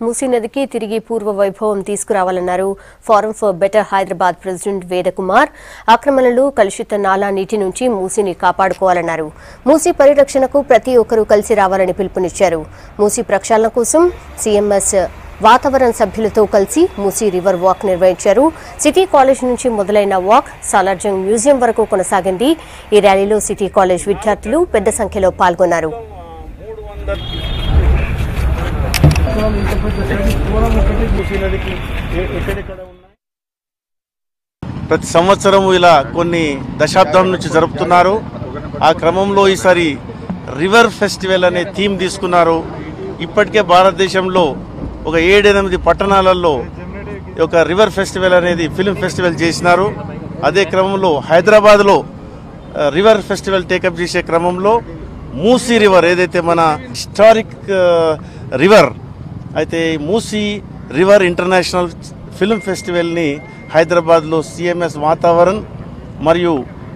మూసీ నదికి తిరిగి పూర్వ వైభవం తీసుకురావాలన్నారు forum for better Hyderabad president Vedakumar. ఆక్రమణలు, కలుషిత నాలా నీటి నుంచి మూసీని కాపాడుకోవాలన్నారు. మూసీ పరిరక్షణకు ప్రతి ఒక్కరూ కలిసి రావాలని పిలుపునిచ్చారు. మూసీ ప్రక్షాళన కోసం సీఎంఎస్ వాతావరణ సభ్యులతో కలిసి మూసీ రివర్ వాక్ నిర్వహించారు. సిటీ కాలేజ్ నుంచి మొదలైన వాక్ సాలార్జంగ్ మ్యూజియం వరకు కొనసాగింది. ఈ ర్యాలీలో సిటీ కాలేజ్ విద్యార్థులు పెద్ద సంఖ్యలో పాల్గొన్నారు. ప్రతి సంవత్సరం ఇలా కొన్ని దశాబ్దాల నుంచి జరుపుతున్నారు. ఆ క్రమంలో ఈసారి రివర్ ఫెస్టివల్ అనే థీమ్ తీసుకున్నారు. ఇప్పటికే భారతదేశంలో ఒక 7-8 పట్టణాలలో ఒక రివర్ ఫెస్టివల్ అనేది ఫిల్మ్ ఫెస్టివల్ చేసినారు. అదే క్రమంలో హైదరాబాద్లో రివర్ ఫెస్టివల్ టేకప్ చేసే క్రమంలో మూసీ రివర్ ఏదైతే మన హిస్టారిక్ రివర్ అయితే మూసీ రివర్ ఇంటర్నేషనల్ ఫిల్మ్ ఫెస్టివల్ని హైదరాబాద్లో సిఎంఎస్ వాతావరణ్ మరియు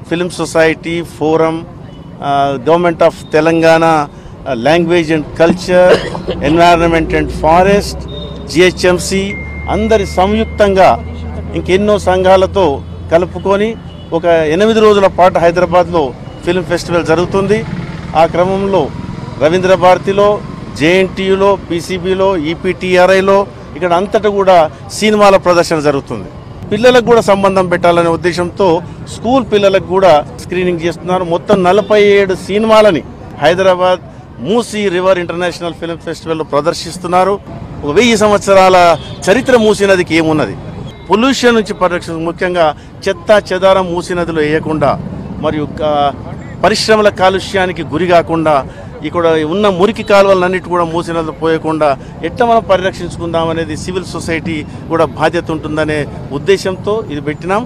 film society, forum, government of Telangana, language and culture, environment and forest, GHMC అందరి సంయుక్తంగా ఇంకెన్నో సంఘాలతో కలుపుకొని ఒక 8 రోజుల పాటు హైదరాబాద్లో ఫిల్మ్ ఫెస్టివల్ జరుగుతుంది. ఆ క్రమంలో రవీంద్ర భారతిలో, జేఎన్టీయూలో, పీసీబీలో, ఈపీటీఆర్ఐలో ఇక్కడ అంతటా కూడా సినిమాల ప్రదర్శన జరుగుతుంది. పిల్లలకు కూడా సంబంధం పెట్టాలనే ఉద్దేశంతో స్కూల్ పిల్లలకు కూడా స్క్రీనింగ్ చేస్తున్నారు. మొత్తం 47 సినిమాలని Hyderabad Musi river international film ఫెస్టివల్లో ప్రదర్శిస్తున్నారు. 1000 సంవత్సరాల చరిత్ర మూసీ నదికి ఏమున్నది, పొల్యూషన్ నుంచి పరిరక్షణ, ముఖ్యంగా చెత్త చెదారం మూసీ నదిలో వేయకుండా మరియు పరిశ్రమల కాలుష్యానికి గురి కాకుండా ఇక్కడ ఉన్న మురికి కాలువలన్నిటి కూడా మూసీ నదిలో పోయకుండా ఎట్లా మనం పరిరక్షించుకుందాం అనేది సివిల్ సొసైటీ కూడా బాధ్యత ఉంటుందనే ఉద్దేశంతో ఇది పెట్టినాం.